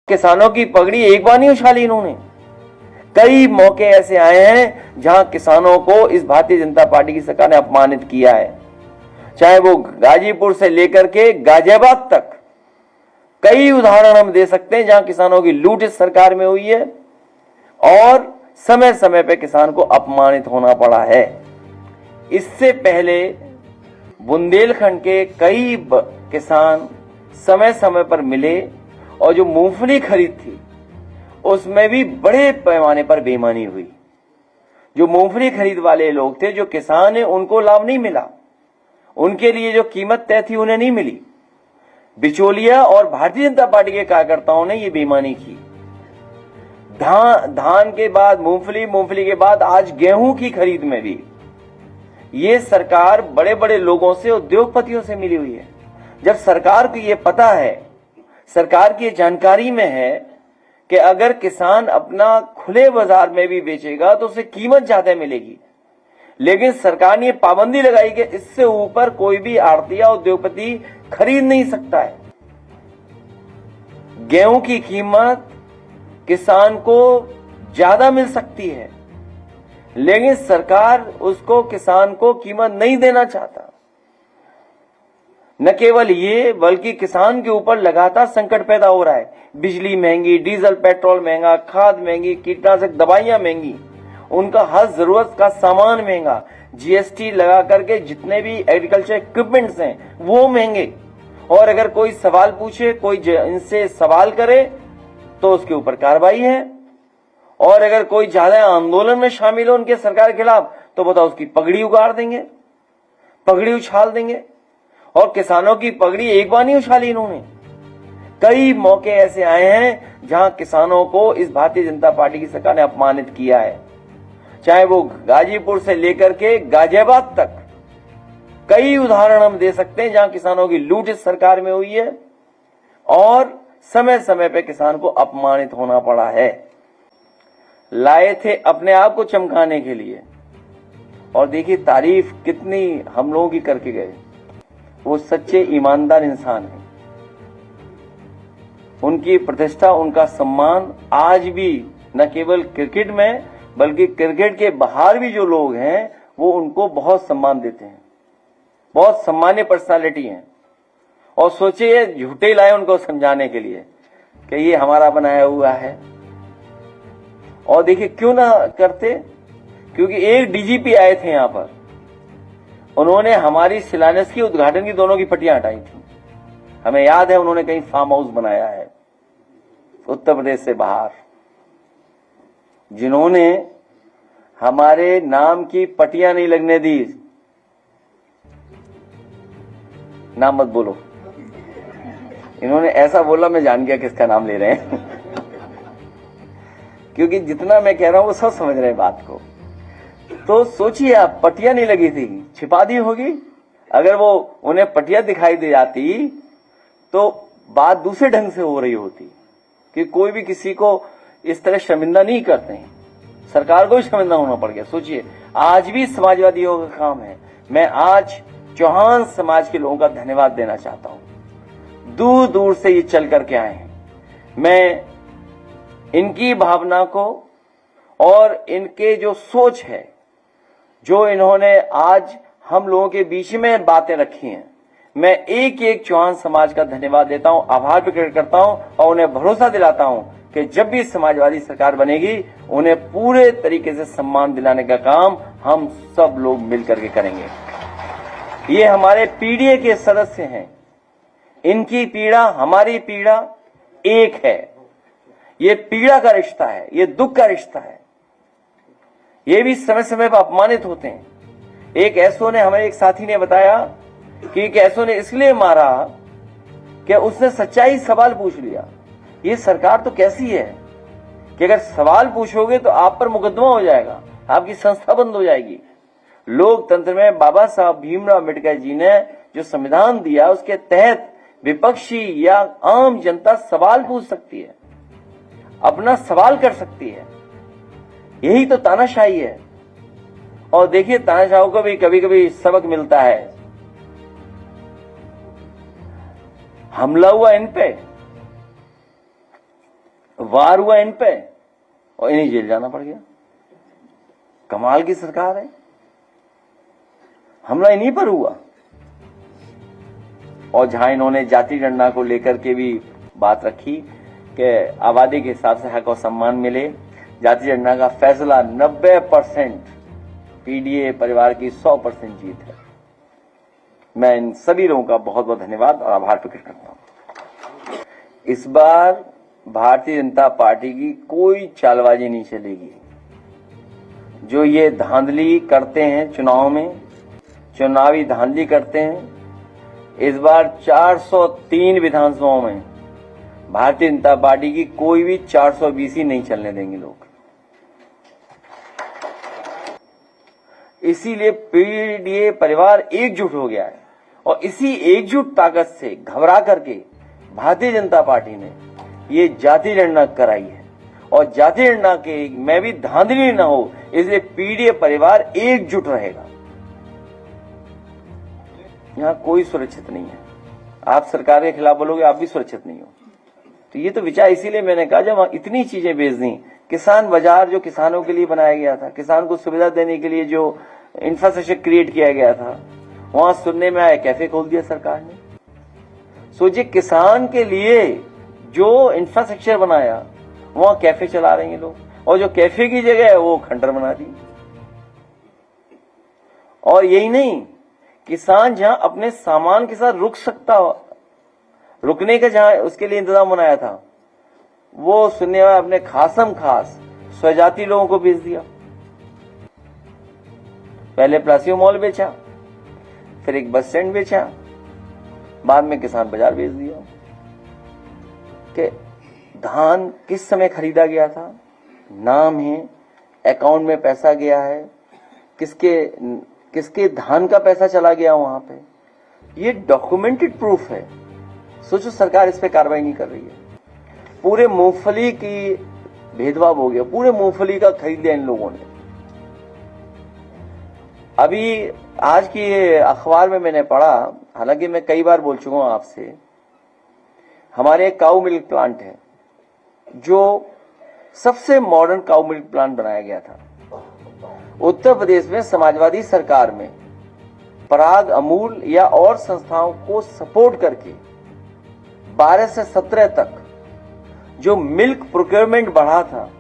किसानों की पगड़ी एक बार नहीं उछाली इन्होंने। कई मौके ऐसे आए हैं जहां किसानों को इस भारतीय जनता पार्टी की सरकार ने अपमानित किया है, चाहे वो गाजीपुर से लेकर के गाजियाबाद तक। कई उदाहरण हम दे सकते हैं जहां किसानों की लूट इस सरकार में हुई है और समय समय पे किसान को अपमानित होना पड़ा है। इससे पहले बुंदेलखंड के कई किसान समय समय पर मिले और जो मूंगफली खरीद थी उसमें भी बड़े पैमाने पर बेईमानी हुई। जो मूंगफली खरीद वाले लोग थे, जो किसान है, उनको लाभ नहीं मिला, उनके लिए जो कीमत तय थी उन्हें नहीं मिली। बिचौलिया और भारतीय जनता पार्टी के कार्यकर्ताओं ने ये बेईमानी की। धान के बाद मूंगफली, मूंगफली के बाद आज गेहूं की खरीद में भी ये सरकार बड़े बड़े लोगों से, उद्योगपतियों से मिली हुई है। जब सरकार को ये पता है, सरकार की जानकारी में है कि अगर किसान अपना खुले बाजार में भी बेचेगा तो उसे कीमत ज्यादा मिलेगी, लेकिन सरकार ने ये पाबंदी लगाई कि इससे ऊपर कोई भी आड़ती या उद्योगपति खरीद नहीं सकता है। गेहूं की कीमत किसान को ज्यादा मिल सकती है, लेकिन सरकार उसको, किसान को कीमत नहीं देना चाहता। न केवल ये, बल्कि किसान के ऊपर लगातार संकट पैदा हो रहा है। बिजली महंगी, डीजल पेट्रोल महंगा, खाद महंगी, कीटनाशक दवाइयां महंगी, उनका हर जरूरत का सामान महंगा, जीएसटी लगा करके जितने भी एग्रीकल्चर इक्विपमेंट्स हैं वो महंगे। और अगर कोई सवाल पूछे, कोई इनसे सवाल करे तो उसके ऊपर कार्रवाई है, और अगर कोई ज्यादा आंदोलन में शामिल हो उनके सरकार के खिलाफ तो बताओ उसकी पगड़ी उगाड़ देंगे, पगड़ी उछाल देंगे। और किसानों की पगड़ी एक बार नहीं उछाली इन्होंने। कई मौके ऐसे आए हैं जहां किसानों को इस भारतीय जनता पार्टी की सरकार ने अपमानित किया है, चाहे वो गाजीपुर से लेकर के गाजियाबाद तक। कई उदाहरण हम दे सकते हैं जहां किसानों की लूट इस सरकार में हुई है और समय समय पे किसान को अपमानित होना पड़ा है। लाए थे अपने आप को चमकाने के लिए, और देखिए तारीफ कितनी हम लोगों की करके गए। वो सच्चे ईमानदार इंसान हैं, उनकी प्रतिष्ठा, उनका सम्मान आज भी न केवल क्रिकेट में बल्कि क्रिकेट के बाहर भी जो लोग हैं वो उनको बहुत सम्मान देते हैं। बहुत सम्मानीय पर्सनालिटी हैं। और सोचिए, झूठे लाए उनको समझाने के लिए कि ये हमारा बनाया हुआ है। और देखिए क्यों ना करते, क्योंकि एक डीजीपी आए थे यहां पर, उन्होंने हमारी शिलान्यास की, उद्घाटन की दोनों की पट्टियां हटाई थी। हमें याद है उन्होंने कहीं फार्म हाउस बनाया है उत्तर प्रदेश से बाहर, जिन्होंने हमारे नाम की पट्टियां नहीं लगने दी। नाम मत बोलो, इन्होंने ऐसा बोला, मैं जान गया किसका नाम ले रहे हैं क्योंकि जितना मैं कह रहा हूं वो सब समझ रहे हैं बात को। तो सोचिए आप, पट्टियां नहीं लगी थी, छिपा दी होगी। अगर वो उन्हें पट्टियां दिखाई दे जाती तो बात दूसरे ढंग से हो रही होती कि कोई भी किसी को इस तरह शर्मिंदा नहीं करते हैं। सरकार को ही शर्मिंदा होना पड़ गया। सोचिए, आज भी समाजवादियों का काम है। मैं आज चौहान समाज के लोगों का धन्यवाद देना चाहता हूं। दूर दूर से ये चल करके आए हैं। मैं इनकी भावना को और इनके जो सोच है, जो इन्होंने आज हम लोगों के बीच में बातें रखी हैं, मैं एक एक चौहान समाज का धन्यवाद देता हूं, आभार प्रकट करता हूं और उन्हें भरोसा दिलाता हूं कि जब भी समाजवादी सरकार बनेगी उन्हें पूरे तरीके से सम्मान दिलाने का काम हम सब लोग मिलकर के करेंगे। ये हमारे पीढ़ी के सदस्य हैं, इनकी पीड़ा हमारी पीड़ा एक है। ये पीड़ा का रिश्ता है, ये दुख का रिश्ता है। ये भी समय समय पर अपमानित होते हैं। एक एसओ ने, हमें एक साथी ने बताया कि एक एसओ ने इसलिए मारा कि उसने सच्चाई सवाल पूछ लिया। ये सरकार तो कैसी है कि अगर सवाल पूछोगे तो आप पर मुकदमा हो जाएगा, आपकी संस्था बंद हो जाएगी। लोकतंत्र में बाबा साहब भीमराव अम्बेडकर जी ने जो संविधान दिया उसके तहत विपक्षी या आम जनता सवाल पूछ सकती है, अपना सवाल कर सकती है। यही तो तानाशाही है। और देखिए, तानाशाहों को भी कभी कभी सबक मिलता है। हमला हुआ इन पे, वार हुआ इन पे और इन्हें जेल जाना पड़ गया। कमाल की सरकार है। हमला इन्हीं पर हुआ। और जहां इन्होंने जाति गणना को लेकर के भी बात रखी कि आबादी के हिसाब से हक और सम्मान मिले, जाति गणना का फैसला 90% पीडीए परिवार की 100% जीत है। मैं इन सभी लोगों का बहुत बहुत धन्यवाद और आभार प्रकट करता हूं। इस बार भारतीय जनता पार्टी की कोई चालबाजी नहीं चलेगी। जो ये धांधली करते हैं चुनाव में, चुनावी धांधली करते हैं, इस बार 403 विधानसभाओं में भारतीय जनता पार्टी की कोई भी 420 ही नहीं चलने देंगे लोग। इसीलिए पीडीए परिवार एकजुट हो गया है और इसी एकजुट ताकत से घबरा करके भारतीय जनता पार्टी ने ये जाति गणना कराई है। और जाति गणना के में भी धांधली न हो, इसलिए पीडीए परिवार एकजुट रहेगा। यहां कोई सुरक्षित नहीं है। आप सरकार के खिलाफ बोलोगे, आप भी सुरक्षित नहीं हो। तो ये तो विचार इसीलिए मैंने कहा, जब इतनी चीजें बेच दी, किसान बाजार जो किसानों के लिए बनाया गया था, किसान को सुविधा देने के लिए जो इंफ्रास्ट्रक्चर क्रिएट किया गया था, वहां सुनने में आया कैफे खोल दिया सरकार ने। सोचिए, किसान के लिए जो इंफ्रास्ट्रक्चर बनाया, वहां कैफे चला रहे हैं लोग, और जो कैफे की जगह है वो खंडर बना दी। और यही नहीं, किसान जहां अपने सामान के साथ रुक सकता हो, रुकने का जहां उसके लिए इंतजाम बनाया था, वो सुनने में अपने खासम खास स्वजाति लोगों को बेच दिया। पहले प्लासियो मॉल बेचा, फिर एक बस स्टैंड बेचा, बाद में किसान बाजार बेच दिया। कि धान किस समय खरीदा गया था, नाम है, अकाउंट में पैसा गया है, किसके धान का पैसा चला गया वहां पे, ये डॉक्यूमेंटेड प्रूफ है। सोचो, सरकार इस पे कार्रवाई नहीं कर रही है। पूरे मूंगफली की भेदभाव हो गया, पूरे मूंगफली का खरीद लिया इन लोगों ने। अभी आज की अखबार में मैंने पढ़ा, हालांकि मैं कई बार बोल चुका हूं आपसे, हमारे एक काऊ मिल्क प्लांट है जो सबसे मॉडर्न काऊ मिल्क प्लांट बनाया गया था उत्तर प्रदेश में। समाजवादी सरकार में पराग, अमूल या और संस्थाओं को सपोर्ट करके 12 से 17 तक जो मिल्क प्रोक्योरमेंट बढ़ा था,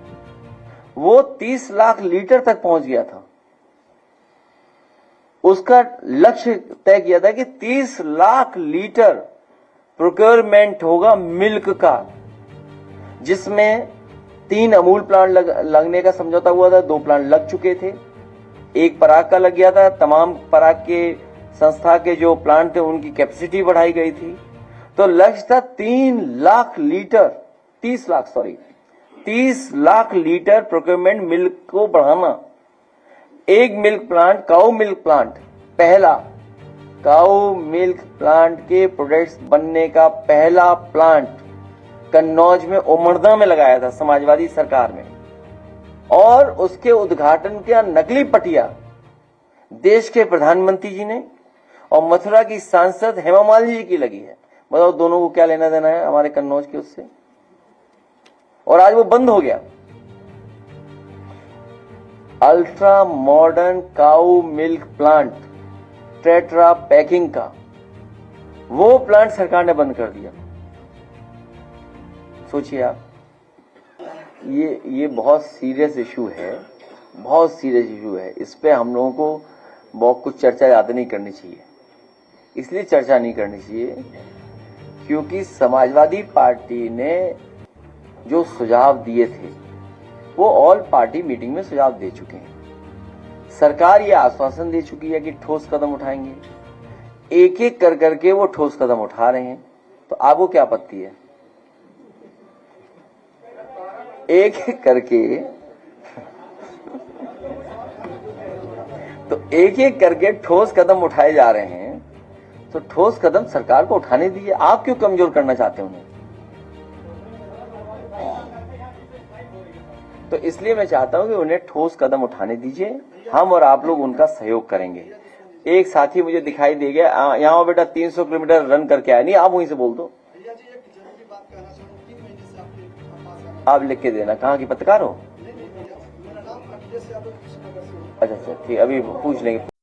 वो 30 लाख लीटर तक पहुंच गया था। उसका लक्ष्य तय किया था कि 30 लाख लीटर प्रोक्योरमेंट होगा मिल्क का, जिसमें 3 अमूल प्लांट लगने का समझौता हुआ था। 2 प्लांट लग चुके थे, एक पराग का लग गया था। तमाम पराग के संस्था के जो प्लांट थे उनकी कैपेसिटी बढ़ाई गई थी। तो लक्ष्य था 30 लाख लीटर प्रोक्योरमेंट मिल्क को बढ़ाना। एक मिल्क प्लांट, काऊ मिल्क प्लांट, पहला काऊ मिल्क प्लांट के प्रोडक्ट्स बनने का पहला प्लांट कन्नौज में, उमरदा में लगाया था समाजवादी सरकार में। और उसके उद्घाटन का नकली पटिया देश के प्रधानमंत्री जी ने और मथुरा की सांसद हेमा मालिनी जी की लगी है। बताओ, दोनों को क्या लेना देना है हमारे कन्नौज के उससे। और आज वो बंद हो गया। अल्ट्रा मॉडर्न काऊ मिल्क प्लांट, टेट्रा पैकिंग का, वो प्लांट सरकार ने बंद कर दिया। सोचिए आप, ये बहुत सीरियस इशू है, बहुत सीरियस इशू है। इस पे हम लोगों को बहुत कुछ चर्चा ज्यादा नहीं करनी चाहिए। इसलिए चर्चा नहीं करनी चाहिए क्योंकि समाजवादी पार्टी ने जो सुझाव दिए थे वो ऑल पार्टी मीटिंग में सुझाव दे चुके हैं। सरकार ये आश्वासन दे चुकी है कि ठोस कदम उठाएंगे। एक एक कर करके वो ठोस कदम उठा रहे हैं। तो आपको क्या आपत्ति है? एक एक करके तो एक एक करके ठोस कदम उठाए जा रहे हैं। तो ठोस कदम सरकार को उठाने दीजिए। आप क्यों कमजोर करना चाहते हैं उन्हें? तो इसलिए मैं चाहता हूं कि उन्हें ठोस कदम उठाने दीजिए। हम और आप लोग उनका सहयोग करेंगे। एक साथी मुझे दिखाई दे गया, यहाँ बेटा 300 किलोमीटर रन करके आया। नहीं, आप वहीं से बोल दो। आप लिख के देना। कहाँ की पत्रकार हो? अच्छा अच्छा ठीक, अभी पूछ लेंगे।